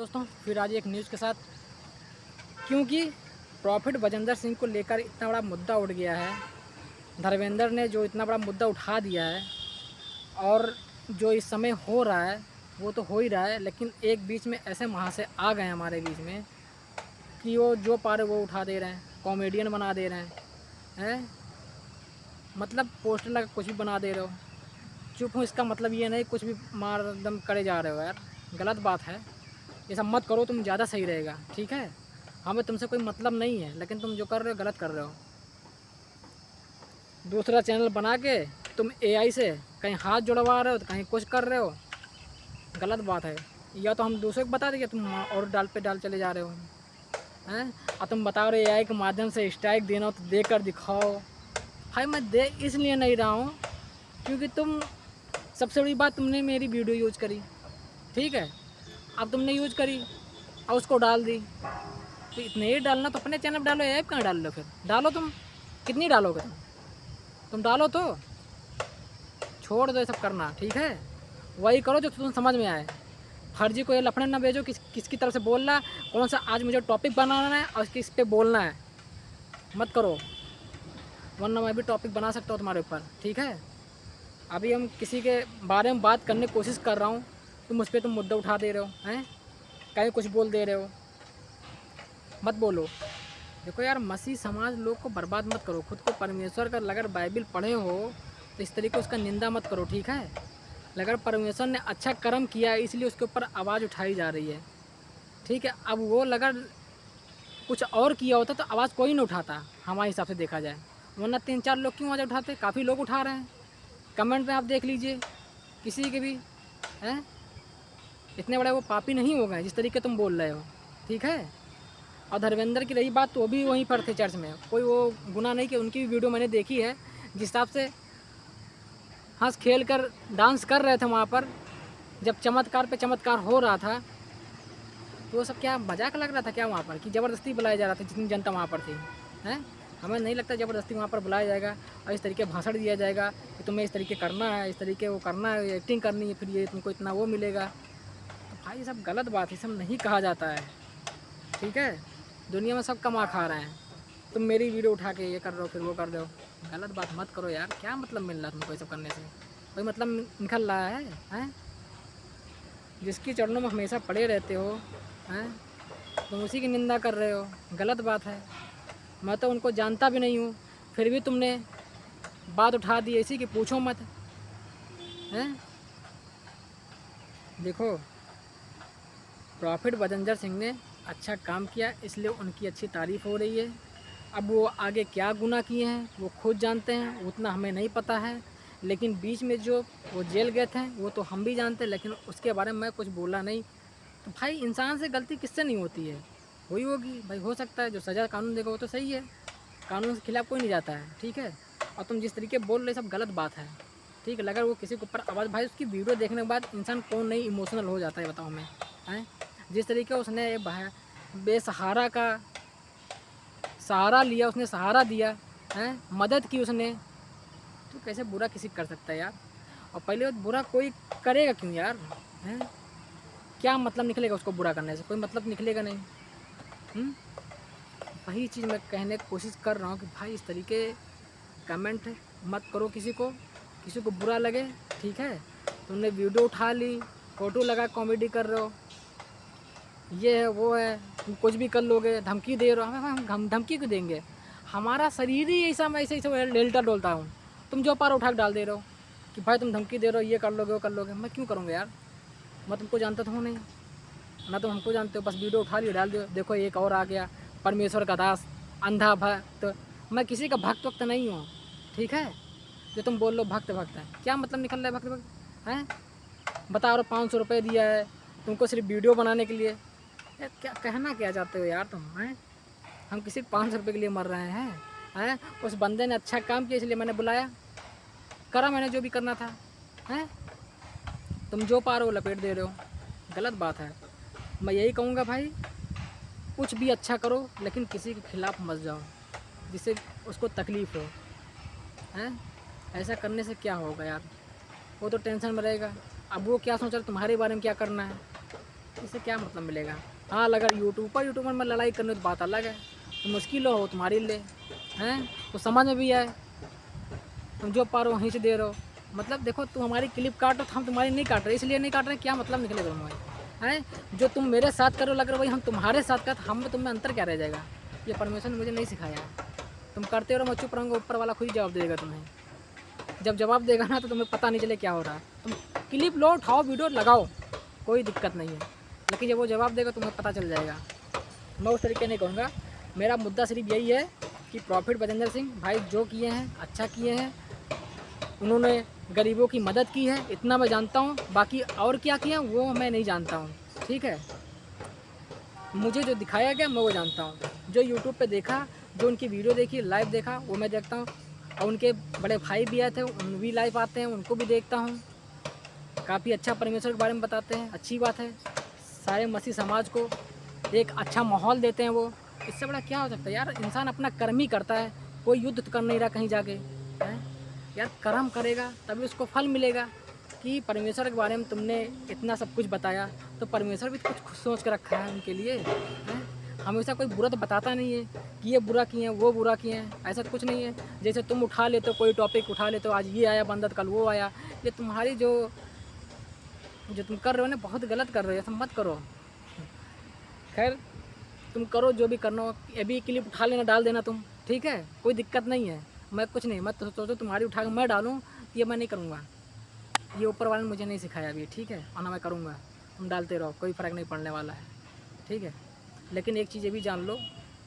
दोस्तों, फिर आज एक न्यूज़ के साथ, क्योंकि प्रॉफिट बजिंदर सिंह को लेकर इतना बड़ा मुद्दा उठ गया है। धर्मेंद्र ने जो इतना बड़ा मुद्दा उठा दिया है, और जो इस समय हो रहा है वो तो हो ही रहा है, लेकिन एक बीच में ऐसे महाशय आ गए हमारे बीच में कि वो जो पा रहे वो उठा दे रहे हैं, कॉमेडियन बना दे रहे हैं, मतलब पोस्टर लगा कुछ भी बना दे रहे हो। चुप हूँ इसका मतलब ये नहीं कुछ भी मार दम करे जा रहे हो यार, गलत बात है। ये सब मत करो, तुम ज़्यादा सही रहेगा, ठीक है। हमें तुमसे कोई मतलब नहीं है, लेकिन तुम जो कर रहे हो गलत कर रहे हो। दूसरा चैनल बना के तुम एआई से कहीं हाथ जुड़वा रहे हो तो कहीं कुछ कर रहे हो, गलत बात है। या तो हम दूसरे को बता देंगे, तुम और डाल पे डाल चले जा रहे हो हैं। और तुम बता रहे हो एआई के माध्यम से स्ट्राइक देना हो तो दे कर दिखाओ। भाई मैं दे इसलिए नहीं रहा हूँ क्योंकि तुम, सबसे बड़ी बात, तुमने मेरी वीडियो यूज करी, ठीक है। अब तुमने यूज करी और उसको डाल दी, तो इतने ही डालना तो अपने चैनल पर डालो, ऐप कहाँ डाल लो, फिर डालो। तुम कितनी डालोगे? तुम डालो तो छोड़ दो ये सब करना, ठीक है। वही करो जो तुम समझ में आए। फर्जी को ये लफड़े ना भेजो किसकी तरफ से बोल रहा, कौन सा आज मुझे टॉपिक बनाना है और किस पे बोलना है, मत करो, वरना मैं भी टॉपिक बना सकता हूँ तुम्हारे ऊपर, ठीक है। अभी हम किसी के बारे में बात करने की कोशिश कर रहा हूँ, तुम उस पर तुम मुद्दा उठा दे रहे हो हैं, कहीं कुछ बोल दे रहे हो, मत बोलो। देखो यार, मसीह समाज लोग को बर्बाद मत करो, खुद को परमेश्वर का अगर बाइबल पढ़े हो तो इस तरीके उसका निंदा मत करो, ठीक है। अगर परमेश्वर ने अच्छा कर्म किया है इसलिए उसके ऊपर आवाज़ उठाई जा रही है, ठीक है। अब वो अगर कुछ और किया होता तो आवाज़ कोई नहीं उठाता हमारे हिसाब से देखा जाए, वरना 3-4 लोग क्यों आवाज़ उठाते, काफ़ी लोग उठा रहे हैं। कमेंट में आप देख लीजिए किसी के भी हैं, इतने बड़े वो पापी नहीं हो गए जिस तरीके तुम बोल रहे हो, ठीक है। और धर्मेंद्र की रही बात, तो वो भी वहीं पर थे चर्च में, कोई वो गुनाह नहीं किया। उनकी भी वीडियो मैंने देखी है, जिस हिसाब से हंस खेल कर डांस कर रहे थे वहाँ पर, जब चमत्कार पे चमत्कार हो रहा था, तो वो सब क्या मजाक लग रहा था क्या वहाँ पर, कि ज़बरदस्ती बुलाया जा रहा था जितनी जनता वहाँ पर थी हैं। हमें नहीं लगता ज़बरदस्ती वहाँ पर बुलाया जाएगा और इस तरीके भाषण दिया जाएगा कि तुम्हें इस तरीके करना है, इस तरीके वो करना है, एक्टिंग करनी है, फिर ये तुमको इतना वो मिलेगा। तो भाई सब गलत बात है, सब नहीं कहा जाता है, ठीक है। दुनिया में सब कमा खा रहे हैं, तुम मेरी वीडियो उठा के ये कर रहे हो फिर वो कर रहे हो, गलत बात मत करो यार। क्या मतलब मिल रहा है तुमको ये सब करने से, कोई मतलब निकल रहा है हैं? जिसकी चरणों में हमेशा पड़े रहते हो हैं, तुम उसी की निंदा कर रहे हो, गलत बात है। मैं तो उनको जानता भी नहीं हूँ, फिर भी तुमने बात उठा दी ऐसी कि पूछो मत हैं। देखो, प्रॉफिट बजिंदर सिंह ने अच्छा काम किया इसलिए उनकी अच्छी तारीफ़ हो रही है। अब वो आगे क्या गुनाह किए हैं वो खुद जानते हैं, उतना हमें नहीं पता है। लेकिन बीच में जो वो जेल गए थे वो तो हम भी जानते हैं, लेकिन उसके बारे में मैं कुछ बोला नहीं। तो भाई इंसान से गलती किससे नहीं होती है, हुई होगी भाई, हो सकता है। जो सज़ा कानून देगा वो तो सही है, कानून के खिलाफ कोई नहीं जाता है, ठीक है। और तुम जिस तरीके बोल रहे सब गलत बात है, ठीक है। अगर वो किसी के ऊपर आवाज़, भाई उसकी वीडियो देखने के बाद इंसान कौन नहीं इमोशनल हो जाता है, बताओ मैं हैं। जिस तरीके उसने बेसहारा का सहारा लिया, उसने सहारा दिया हैं, मदद की उसने, तो कैसे बुरा किसी कर सकता है यार। और पहले बुरा कोई करेगा क्यों यार हैं, क्या मतलब निकलेगा उसको बुरा करने से, कोई मतलब निकलेगा नहीं। वही चीज़ मैं कहने की कोशिश कर रहा हूँ कि भाई इस तरीके कमेंट मत करो, किसी को बुरा लगे, ठीक है। तुमने वीडियो उठा ली, फ़ोटो लगा कॉमेडी कर रहे हो, ये है वो है, तुम कुछ भी कर लोगे, धमकी दे रहे हो हमें, हम धमकी क्यों देंगे, हमारा शरीर ही ऐसा, मैं ऐसे लेलता डोलता हूँ। तुम जो पार उठा के डाल दे रहे हो कि भाई तुम धमकी दे रहे हो, ये कर लोगे वो कर लोगे, मैं क्यों करूँगा यार। मैं तुमको जानता तो हूँ नहीं ना, तुम हमको जानते हो, बस वीडियो उठा लियो डाल दो, देखो एक और आ गया परमेश्वर का दास, अंधा भक्त। तो मैं किसी का भक्त वक्त नहीं हूँ, ठीक है। जो तुम बोल लो भक्त भक्त है, क्या मतलब निकल रहा है भक्त भक्त हैं। बता रहे 500 रुपये दिया है तुमको सिर्फ वीडियो बनाने के लिए, क्या कहना क्या चाहते हो यार तुम हैं। हम किसी 500 रुपये के लिए मर रहे हैं। उस बंदे ने अच्छा काम किया इसलिए मैंने बुलाया, करा मैंने जो भी करना था हैं। तुम जो पा रहे हो लपेट दे रहे हो, गलत बात है। मैं यही कहूँगा भाई, कुछ भी अच्छा करो लेकिन किसी के खिलाफ़ मत जाओ जिससे उसको तकलीफ़ हो हैं। ऐसा करने से क्या होगा यार, वो तो टेंशन में रहेगा। अब वो क्या सोच रहा है तुम्हारे बारे में क्या करना है, इससे क्या मतलब मिलेगा। हाँ, अगर यूट्यूबर में लड़ाई करने तो बात अलग है, तुम उसकी लो हो तुम्हारी ले, हैं तो समझ में भी आए। तुम जो पा रहे हो वहीं से दे रहे हो, मतलब देखो तुम हमारी क्लिप काटो तो हम तुम्हारी नहीं काट रहे, इसलिए नहीं काट रहे, क्या मतलब निकलेगा तुम्हारे, हैं जो तुम मेरे साथ करो लग रहा वही हम तुम्हारे साथ का, हम में तुम में अंतर क्या रह जाएगा। ये परमेश्वर ने मुझे नहीं सिखाया है। तुम करते रहो, मैं चुप रहूँगा, ऊपर वाला खुद ही जवाब देगा तुम्हें। जब जवाब देगा ना तो तुम्हें पता नहीं चले क्या हो रहा है। तुम क्लिप लो, उठाओ, वीडियो लगाओ, कोई दिक्कत नहीं है, लेकिन जब वो जवाब देगा तुम्हें पता चल जाएगा। मैं उस तरीके नहीं कहूँगा। मेरा मुद्दा सिर्फ यही है कि प्रॉफिट बजेंद्र सिंह भाई जो किए हैं अच्छा किए हैं, उन्होंने गरीबों की मदद की है, इतना मैं जानता हूँ। बाकी और क्या किया वो मैं नहीं जानता हूँ, ठीक है। मुझे जो दिखाया गया मैं वो जानता हूँ, जो यूट्यूब पे देखा, जो उनकी वीडियो देखी, लाइव देखा, वो मैं देखता हूँ। और उनके बड़े भाई भी आए थे, उन भी लाइव आते हैं, उनको भी देखता हूँ। काफ़ी अच्छा परमेश्वर के बारे में बताते हैं, अच्छी बात है। सारे मसीह समाज को एक अच्छा माहौल देते हैं वो। इससे बड़ा क्या हो सकता है यार। इंसान अपना कर्म ही करता है, कोई युद्ध तो कर नहीं रहा कहीं जाके, हैं यार। कर्म करेगा तभी उसको फल मिलेगा। कि परमेश्वर के बारे में तुमने इतना सब कुछ बताया, तो परमेश्वर भी कुछ सोच कर रखा है उनके लिए, हैं। हमेशा कोई बुरा तो बताता नहीं है कि ये बुरा किए हैं, वो बुरा किए हैं, ऐसा तो कुछ नहीं है। जैसे तुम उठा लेते हो, कोई टॉपिक उठा लेते हो, आज ये आया बंदर, कल वो आया। ये तुम्हारी जो तुम कर रहे हो ना, बहुत गलत कर रहे हो, ऐसा मत करो। खैर तुम करो जो भी करना हो, अभी क्लिप उठा लेना, डाल देना तुम, ठीक है, कोई दिक्कत नहीं है। मैं कुछ नहीं, मैं तो सोचो तुम्हारी उठा के मैं डालूँ, ये मैं नहीं करूँगा। ये ऊपर वाले ने मुझे नहीं सिखाया अभी, ठीक है, और ना मैं करूँगा। तुम डालते रहो, कोई फ़र्क नहीं पड़ने वाला है, ठीक है। लेकिन एक चीज़ ये भी जान लो,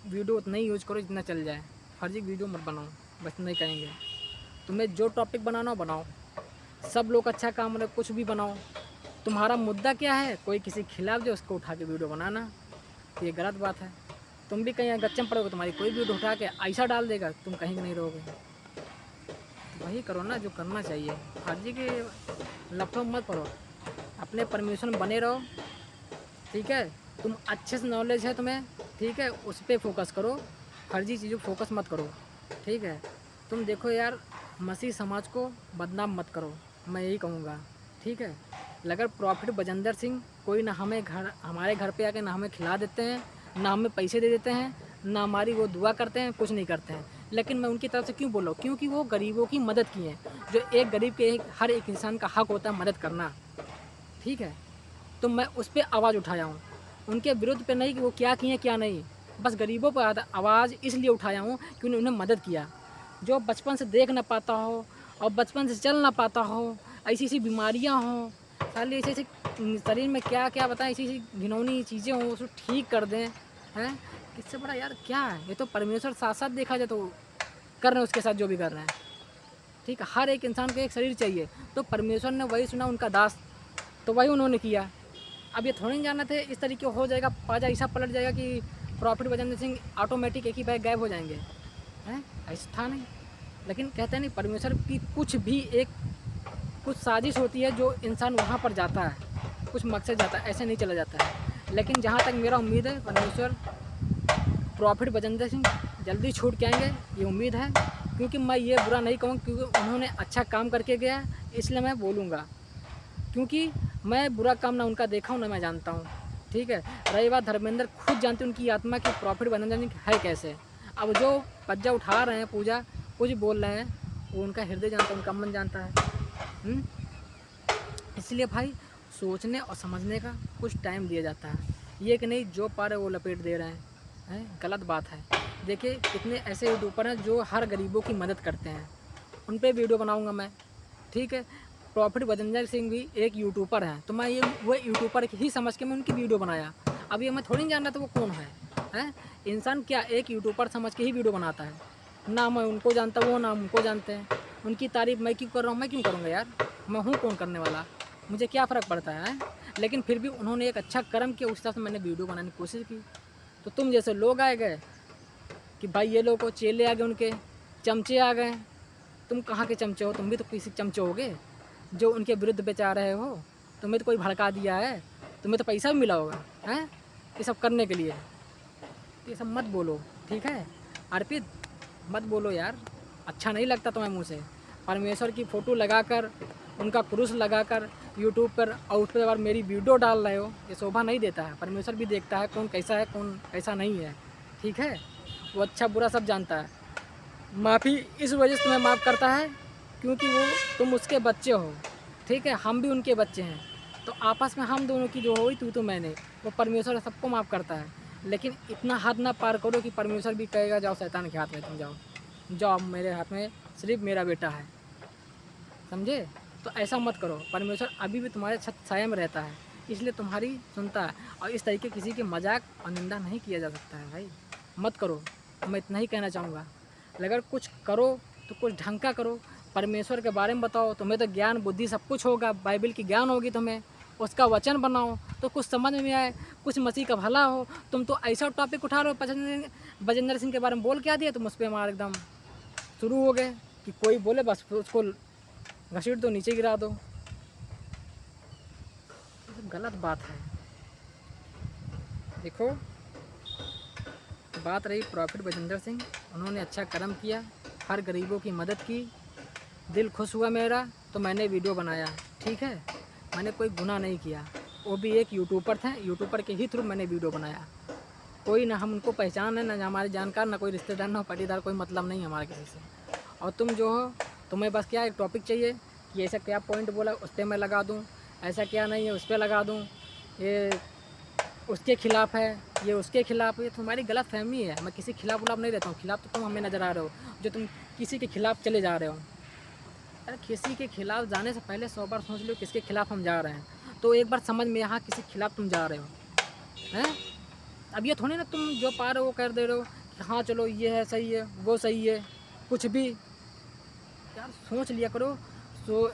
वीडियो उतना ही यूज़ करो जितना चल जाए, फर्जी वीडियो मत बनाओ, बस नहीं कहेंगे। तुम्हें जो टॉपिक बनाना हो बनाओ, सब लोग अच्छा काम रहे, कुछ भी बनाओ। तुम्हारा मुद्दा क्या है, कोई किसी के खिलाफ जो उसको उठा के वीडियो बनाना, तो ये गलत बात है। तुम भी कहीं गच्चे में पड़ोगे, तुम्हारी कोई वीडियो उठा के ऐसा डाल देगा, तुम कहीं नहीं रहोगे। तो वही करो ना जो करना चाहिए, फर्जी के लफड़ों में मत पड़ो, अपने परमिशन में बने रहो, ठीक है। तुम अच्छे से नॉलेज है तुम्हें, ठीक है, उस पर फोकस करो, फर्जी चीज़ों पर फोकस मत करो, ठीक है। तुम देखो यार, मसीह समाज को बदनाम मत करो, मैं यही कहूँगा, ठीक है। अगर प्रॉफिट बजेंद्र सिंह कोई ना हमारे घर पे आके ना हमें खिला देते हैं, ना हमें पैसे दे देते हैं, ना हमारी वो दुआ करते हैं, कुछ नहीं करते हैं, लेकिन मैं उनकी तरफ से क्यों बोल रहा हूँ, क्योंकि वो गरीबों की मदद की है। जो एक गरीब के हर एक इंसान का हक होता है मदद करना, ठीक है। तो मैं उस पर आवाज़ उठाया हूँ, उनके विरुद्ध पे नहीं कि वो क्या किए क्या नहीं, बस गरीबों पर आवाज़ इसलिए उठाया हूँ कि उन्होंने मदद किया। जो बचपन से देख ना पाता हो और बचपन से चल ना पाता हो, ऐसी ऐसी बीमारियाँ हों, साली ऐसे ऐसे शरीर में क्या क्या बताएं, ऐसी ऐसी घिनौनी चीज़ें हों, उसको ठीक कर दें, हैं। इससे बड़ा यार क्या है। ये तो परमेश्वर साथ साथ देखा जाए तो कर रहे हैं उसके साथ जो भी कर रहे हैं, ठीक है। हर एक इंसान को एक शरीर चाहिए, तो परमेश्वर ने वही सुना उनका दास, तो वही उन्होंने किया। अब ये थोड़ी नहीं जानना थे इस तरीके हो जाएगा, पाजा ऐसा पलट जाएगा कि प्रॉफिट बजेंद्र सिंह ऑटोमेटिक एक ही बैग गायब हो जाएंगे, हैं, ऐसा था नहीं। लेकिन कहते हैं नहीं, परमेश्वर की कुछ साजिश होती है, जो इंसान वहाँ पर जाता है, कुछ मकसद जाता है, ऐसे नहीं चला जाता है। लेकिन जहाँ तक मेरा उम्मीद है, परमेश्वर प्रॉफिट बजेंद्र सिंह जल्दी छूट के आएंगे, ये उम्मीद है। क्योंकि मैं ये बुरा नहीं कहूँ, क्योंकि उन्होंने अच्छा काम करके गया, इसलिए मैं बोलूँगा। क्योंकि मैं बुरा काम ना उनका देखा हूँ ना मैं जानता हूँ, ठीक है। रही बात धर्मेंद्र, खुद जानते उनकी आत्मा की प्रॉफिट बजेंद्र सिंह है कैसे। अब जो पज्जा उठा रहे हैं, पूजा कुछ बोल रहे हैं, वो उनका हृदय जानता है, उनका मन जानता है। इसलिए भाई सोचने और समझने का कुछ टाइम दिया जाता है, ये कि नहीं जो पा रहे वो लपेट दे रहे हैं, गलत बात है। देखिए कितने ऐसे यूट्यूबर हैं जो हर गरीबों की मदद करते हैं, उन पर वीडियो बनाऊंगा मैं, ठीक है। प्रॉफिट बजेंद्र सिंह भी एक यूट्यूबर हैं, तो मैं ये वो यूट्यूबर ही समझ के मैं उनकी वीडियो बनाया। अब ये मैं थोड़ी नहीं जान रहा था वो कौन है। इंसान क्या एक यूट्यूबर समझ के ही वीडियो बनाता है, ना मैं उनको जानता हूँ ना उनको जानते हैं। उनकी तारीफ़ मैं क्यों कर रहा हूँ, मैं क्यों करूँगा यार, मैं हूँ कौन करने वाला, मुझे क्या फ़र्क पड़ता है। लेकिन फिर भी उन्होंने एक अच्छा कर्म किया, उस हिसाब से मैंने वीडियो बनाने की कोशिश की। तो तुम जैसे लोग आए गए कि भाई ये लोग को चेले आ गए, उनके चमचे आ गए। तुम कहाँ के चमचे हो, तुम भी तो किसी चमचे होगे जो उनके विरुद्ध बेचा रहे हो। तुम्हें तो कोई भड़का दिया है, तुम्हें तो पैसा भी मिला होगा, हैं, ये सब करने के लिए। ये सब मत बोलो, ठीक है। अर्पित मत बोलो यार, अच्छा नहीं लगता तुम्हें मुँह से। परमेश्वर की फ़ोटो लगाकर, उनका क्रूस लगाकर यूट्यूब पर और उस पर अगर मेरी वीडियो डाल रहे हो, ये शोभा नहीं देता है। परमेश्वर भी देखता है कौन कैसा है, कौन कैसा नहीं है, ठीक है। वो अच्छा बुरा सब जानता है। माफ़ी इस वजह से तुम्हें माफ़ करता है क्योंकि वो तुम उसके बच्चे हो, ठीक है। हम भी उनके बच्चे हैं, तो आपस में हम दोनों की जो हुई तू तो मैंने, वो परमेश्वर सबको माफ़ करता है। लेकिन इतना हद ना पार करो कि परमेश्वर भी कहेगा जाओ शैतान के हाथ में तुम जाओ, जाओ मेरे हाथ में सिर्फ मेरा बेटा है, समझे। तो ऐसा मत करो। परमेश्वर अभी भी तुम्हारे छत छाया में रहता है, इसलिए तुम्हारी सुनता है। और इस तरीके किसी के मजाक और निंदा नहीं किया जा सकता है भाई, मत करो। मैं इतना ही कहना चाहूँगा। अगर कुछ करो तो कुछ ढंग का करो, परमेश्वर के बारे में बताओ। तुम्हें तो ज्ञान बुद्धि सब कुछ होगा, बाइबल की ज्ञान होगी तुम्हें, उसका वचन बनाओ तो कुछ समझ में आए, कुछ मसीह का भला हो। तुम तो ऐसा टॉपिक उठा रहे हो, बजेंद्र सिंह के बारे में बोल क्या दिया तुम, उस पर हमारा एकदम शुरू हो गए कि कोई बोले बस उसको घसीट दो, नीचे गिरा दो। ये गलत बात है। देखो, बात रही प्रॉफिट बजेंद्र सिंह, उन्होंने अच्छा कर्म किया, हर गरीबों की मदद की, दिल खुश हुआ मेरा, तो मैंने वीडियो बनाया, ठीक है। मैंने कोई गुनाह नहीं किया। वो भी एक यूट्यूबर थे, यूट्यूबर के ही थ्रू मैंने वीडियो बनाया। कोई ना हम उनको पहचान है, ना हमारे जानकार, ना कोई रिश्तेदार, ना पटीदार, कोई मतलब नहीं हमारे किसी से। और तुम जो हो, तुम्हें बस क्या एक टॉपिक चाहिए कि ऐसा क्या पॉइंट बोला उस पर मैं लगा दूँ, ऐसा क्या नहीं है उस पर लगा दूँ, ये उसके खिलाफ़ है, ये उसके खिलाफ़ है। ये तुम्हारी गलत फहमी है। मैं किसी खिलाफ उलाफ नहीं रहता हूँ। खिलाफ तो तुम हमें नज़र आ रहे हो, जो तुम किसी के खिलाफ़ चले जा रहे हो। अरे किसी के खिलाफ़ जाने से पहले 100 बार सोच लो किसके खिलाफ़ हम जा रहे हैं, तो एक बार समझ में यहाँ किसी के खिलाफ़ तुम जा रहे हो, हैं। अब ये थोड़ी ना तुम जो पा रहे हो वो कर दे रहे हो कि हाँ चलो ये है सही है, वो सही है, कुछ भी। यार सोच लिया करो। सो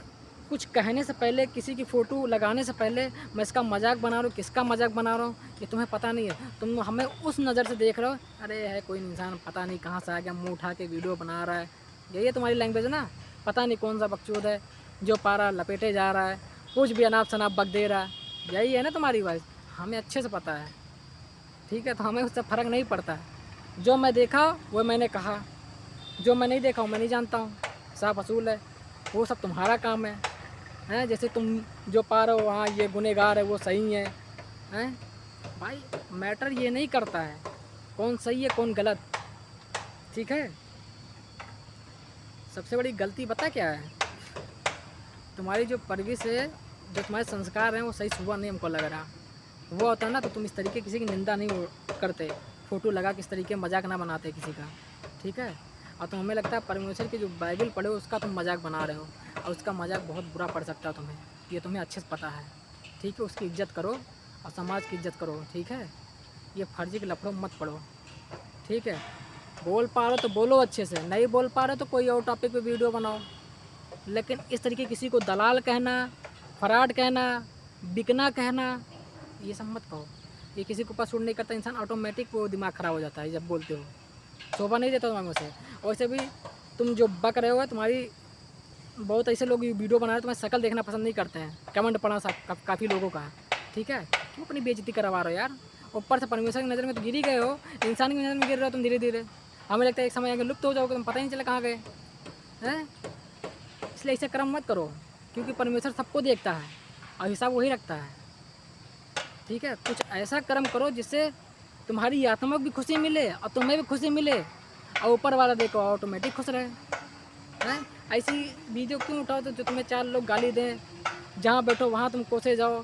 कुछ कहने से पहले, किसी की फ़ोटो लगाने से पहले, मैं इसका मजाक बना रहा हूँ, किसका मजाक बना रहा हूँ, ये तुम्हें पता नहीं है। तुम हमें उस नज़र से देख रहे हो, अरे है कोई इंसान पता नहीं कहाँ से आ गया, मुँह उठा के वीडियो बना रहा है। यही है तुम्हारी लैंग्वेज ना। पता नहीं कौन सा बकचोद है जो पा रहा लपेटे जा रहा है, कुछ भी अनाप शनाप बक दे रहा है। यही है ना तुम्हारी वॉइस, हमें अच्छे से पता है, ठीक है। तो हमें उससे फ़र्क नहीं पड़ता। जो मैं देखा वो मैंने कहा, जो मैं नहीं देखा वो मैं नहीं जानता हूँ, साफ असूल है। वो सब तुम्हारा काम है, हैं। जैसे तुम जो पा रहे हो हाँ ये गुनहगार है, वो सही है, हैं। भाई मैटर ये नहीं करता है कौन सही है कौन गलत, ठीक है। सबसे बड़ी गलती पता क्या है, तुम्हारी जो परवरिश है, जो तुम्हारे संस्कार हैं, वो सही सुबह नहीं हमको लग रहा। वो होता ना तो तुम इस तरीके किसी की निंदा नहीं करते, फ़ोटो लगा के इस तरीके मजाक ना बनाते किसी का, ठीक है। और तो हमें लगता है परमेश्वर की जो बाइबल पढ़े हो उसका तुम मजाक बना रहे हो, और उसका मजाक बहुत बुरा पड़ सकता है तुम्हें, ये तुम्हें अच्छे से पता है, ठीक है। उसकी इज्जत करो और समाज की इज्जत करो, ठीक है। ये फर्जी के लफड़ों मत पड़ो, ठीक है। बोल पा रहे हो तो बोलो अच्छे से, नहीं बोल पा रहे हो तो कोई और टॉपिक पे वीडियो बनाओ। लेकिन इस तरीके किसी को दलाल कहना, फराड कहना, बिकना कहना, ये सब मत कहो। ये किसी को पसंद नहीं करता, इंसान ऑटोमेटिक वो दिमाग ख़राब हो जाता है जब बोलते हो, शोभा नहीं देता तुम्हारे मुँह से। वैसे भी तुम जो बक रहे हो, तुम्हारी बहुत ऐसे लोग वीडियो बना रहे हैं, तुम्हें शक्ल देखना पसंद नहीं करते हैं, कमेंट पढ़ा काफ़ी लोगों का, ठीक है। क्यों अपनी बेइज्जती करवा रहे हो यार। ऊपर से परमेश्वर की नज़र में तो गिर ही गए हो, इंसान की नज़र में गिर रहे हो तुम धीरे धीरे। हमें लगता है एक समय आगे लुप्त हो जाओगे, तुम पता ही नहीं चला कहाँ गए, हैं। इसलिए ऐसे कर्म मत करो, क्योंकि परमेश्वर सबको देखता है और हिसाब वही रखता है, ठीक है। कुछ ऐसा कर्म करो जिससे तुम्हारी आत्मा को भी खुशी मिले और तुम्हें भी खुशी मिले, और ऊपर वाला देखो ऑटोमेटिक खुश रहे, हैं। ऐसी वीडियो क्यों उठाओ तो जो तुम्हें 4 लोग गाली दें, जहाँ बैठो वहाँ तुम कोसे जाओ,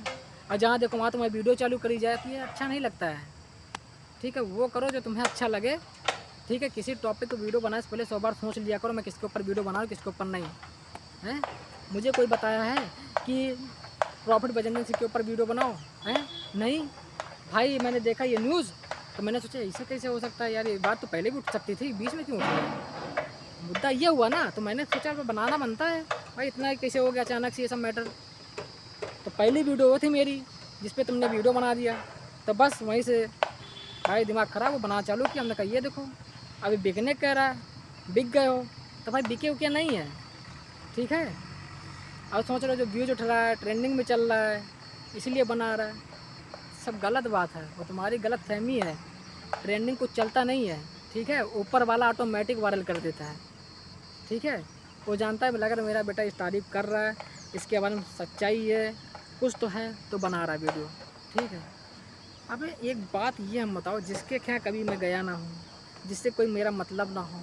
और जहाँ देखो वहाँ तुम्हारी वीडियो चालू करी जाए, तो ये अच्छा नहीं लगता है, ठीक है। वो करो जो तुम्हें अच्छा लगे, ठीक है। किसी टॉपिक को वीडियो बनाने से पहले 100 बार सोच लिया करो, मैं किसके ऊपर वीडियो बना रहा हूँ किसके ऊपर नहीं, हैं। मुझे कोई बताया है कि प्रॉफिट बजेंद्र सिंह के ऊपर वीडियो बनाओ, हैं, नहीं भाई। मैंने देखा ये न्यूज़ तो मैंने सोचा ऐसा कैसे हो सकता है यार, ये बात तो पहले भी उठ सकती थी, बीच में क्यों उठ गई। मुद्दा ये हुआ ना, तो मैंने सोचा बनाना बनता है भाई, इतना कैसे हो गया अचानक से ये सब मैटर। तो पहली वीडियो वो थी मेरी जिस पे तुमने वीडियो बना दिया, तो बस वहीं से भाई दिमाग ख़राब हो, बना चालू किया। हमने कहा ये देखो अभी बिकने कह रहा है, बिक गए हो, तो भाई बिके हो क्या नहीं है, ठीक है। और सोच रहे हो जो व्यूज उठ रहा है, ट्रेंडिंग में चल रहा है, इसलिए बना रहा है, सब गलत बात है। वो तुम्हारी गलत फहमी है, ट्रेंडिंग कुछ चलता नहीं है, ठीक है। ऊपर वाला ऑटोमेटिक वायरल कर देता है, ठीक है। वो जानता है अगर मेरा बेटा इस तारीफ़ कर रहा है इसके बारे में सच्चाई है, कुछ तो है तो बना रहा वीडियो, ठीक है। अब एक बात ये हम बताओ, जिसके क्या कभी मैं गया ना हूँ, जिससे कोई मेरा मतलब ना हो,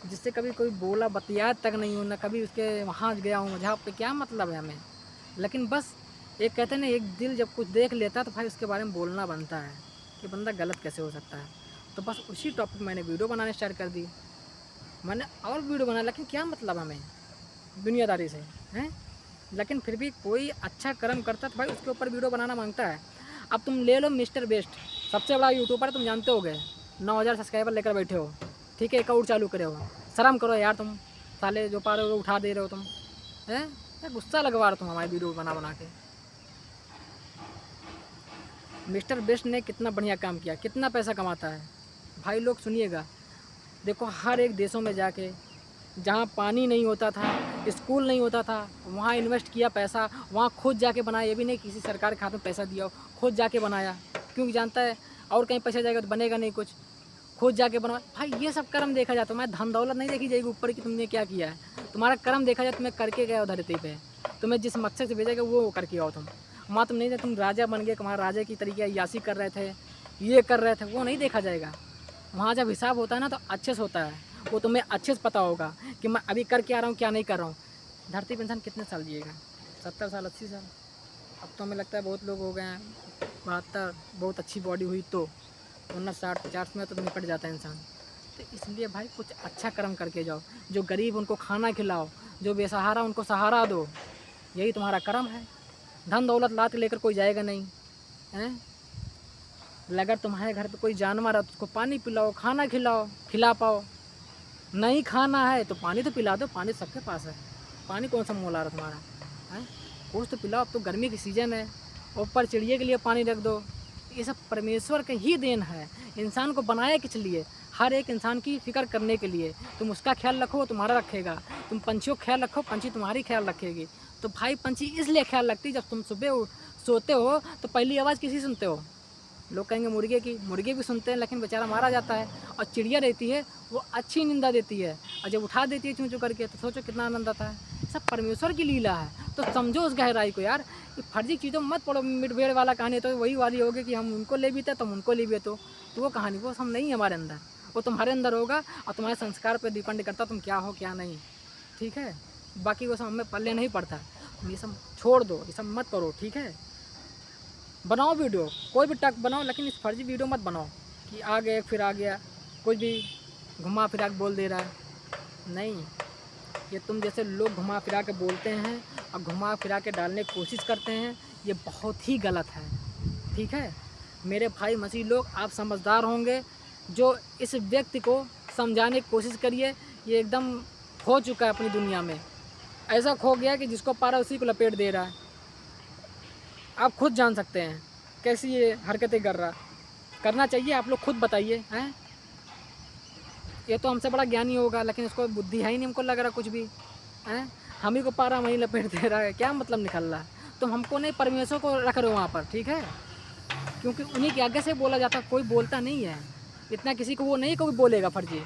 जिससे कभी कोई बोला बतिया तक नहीं हो, ना कभी उसके वहाँ गया हूँ, जहाँ पे क्या मतलब है हमें। लेकिन बस एक कहते हैं ना, एक दिल जब कुछ देख लेता है तो भाई उसके बारे में बोलना बनता है कि बंदा गलत कैसे हो सकता है। तो बस उसी टॉपिक मैंने वीडियो बनाने स्टार्ट कर दी। मैंने और वीडियो बनाया, लेकिन क्या मतलब हमें दुनियादारी से हैं। लेकिन फिर भी कोई अच्छा कर्म करता तो भाई उसके ऊपर वीडियो बनाना मांगता है। अब तुम ले लो मिस्टर बेस्ट, सबसे बड़ा यूट्यूबर तुम जानते होगे, 9,000 सब्सक्राइबर लेकर बैठे हो, ठीक है, अकाउंट चालू करे हो। शर्म करो यार, तुम साले जो पा रहे हो उठा दे रहे हो तुम, हैं। गुस्सा लगवा रहे हो तुम हमारी वीडियो बना बना के। मिस्टर बेस्ट ने कितना बढ़िया काम किया, कितना पैसा कमाता है भाई लोग सुनिएगा। देखो हर एक देशों में जाके, जहाँ पानी नहीं होता था, स्कूल नहीं होता था, वहाँ इन्वेस्ट किया पैसा, वहाँ खुद जाके बनाया। ये भी नहीं किसी सरकार के हाथ में पैसा दिया हो, खुद जाके बनाया, क्योंकि जानता है और कहीं पैसा जाएगा तो बनेगा नहीं कुछ, खुद जाके बनवा। भाई ये सब कर्म देखा जाता है, मैं धन दौलत नहीं देखी जाएगी ऊपर की तुमने क्या किया है, तुम्हारा कर्म देखा जाए, तुम्हें करके गया हो धरती पे, तुम्हें जिस मकसद से भेजा गया वो करके आओ तुम। वहाँ तुम नहीं, तुम राजा बन गए, तुम्हारा राजा की तरीके यासी कर रहे थे, ये कर रहे थे, वो नहीं देखा जाएगा। वहाँ जब हिसाब होता है ना तो अच्छे से होता है, वो तुम्हें अच्छे से पता होगा कि मैं अभी कर क्या रहा हूँ क्या नहीं कर रहा हूँ। धरती पे इंसान कितने साल जिएगा, 70 साल 80 साल। अब तो हमें लगता है बहुत लोग हो गए हैं 72, बहुत अच्छी बॉडी हुई तो, वरना 60-50 में तो निपट जाता है इंसान। तो इसलिए भाई कुछ अच्छा कर्म करके जाओ, जो गरीब उनको खाना खिलाओ, जो बेसहारा उनको सहारा दो, यही तुम्हारा कर्म है। धन दौलत लात के लेकर कोई जाएगा नहीं हैं। अगर तुम्हारे घर पे कोई जानवर है तो उसको पानी पिलाओ, खाना खिलाओ, खिला पाओ। नहीं खाना है तो पानी तो पिला दो, पानी सबके पास है, पानी कौन सा मोल आ रहा तुम्हारा है, कुछ तो पिलाओ। अब तो गर्मी की सीज़न है, ऊपर चिड़िया के लिए पानी रख दो। ये सब परमेश्वर का ही देन है, इंसान को बनाया किस लिए, हर एक इंसान की फिक्र करने के लिए। तुम उसका ख्याल रखो वो तुम्हारा रखेगा, तुम पंछियों का ख्याल रखो पंछी तुम्हारी ख्याल रखेगी। तो भाई पंछी इसलिए ख्याल रखती, जब तुम सुबह सोते हो तो पहली आवाज़ किसी सुनते हो, लोग कहेंगे मुर्गे की, मुर्गे भी सुनते हैं लेकिन बेचारा मारा जाता है। और चिड़िया रहती है वो अच्छी निंदा देती है, और जब उठा देती है चूँ चूँ करके तो सोचो कितना आनंद आता है। सब परमेश्वर की लीला है, तो समझो उस गहराई को यार। ये फर्जी चीज़ों मत पढ़ो, मिट भेड़ वाला कहानी तो वही वाली होगी कि हम उनको ले भी थे तुम उनको ले भी तो वो कहानी वो हम नहीं है हमारे अंदर, वो तुम्हारे अंदर होगा और तुम्हारे संस्कार पर डिपेंड करता तुम क्या हो क्या नहीं, ठीक है। बाकी वो सब हमें पल्ले नहीं पड़ता, तुम ये सब छोड़ दो, ये सब मत करो, ठीक है। बनाओ वीडियो, कोई भी टक बनाओ, लेकिन इस फर्जी वीडियो मत बनाओ कि आ गए फिर आ गया, कोई भी घुमा फिरा के बोल दे रहा है। नहीं, ये तुम जैसे लोग घुमा फिरा के बोलते हैं और घुमा फिरा के डालने की कोशिश करते हैं, ये बहुत ही गलत है, ठीक है। मेरे भाई मसीह लोग, आप समझदार होंगे, जो इस व्यक्ति को समझाने की कोशिश करिए। ये एकदम खो चुका है अपनी दुनिया में, ऐसा खो गया कि जिसको पारा उसी को लपेट दे रहा है। आप खुद जान सकते हैं कैसी ये हरकतें कर रहा, करना चाहिए आप लोग खुद बताइए हैं। ये तो हमसे बड़ा ज्ञानी होगा लेकिन इसको बुद्धि है ही नहीं, हमको लग रहा कुछ भी हैं। हम ही को पारा वहीं लपेट दे रहा है, क्या मतलब निकल रहा है। तो हमको नहीं, परमेश्वर को रख रहे हो वहाँ पर, ठीक है, क्योंकि उन्हीं के आगे से बोला जाता, कोई बोलता नहीं है इतना, किसी को वो नहीं कोई बोलेगा फर्जी।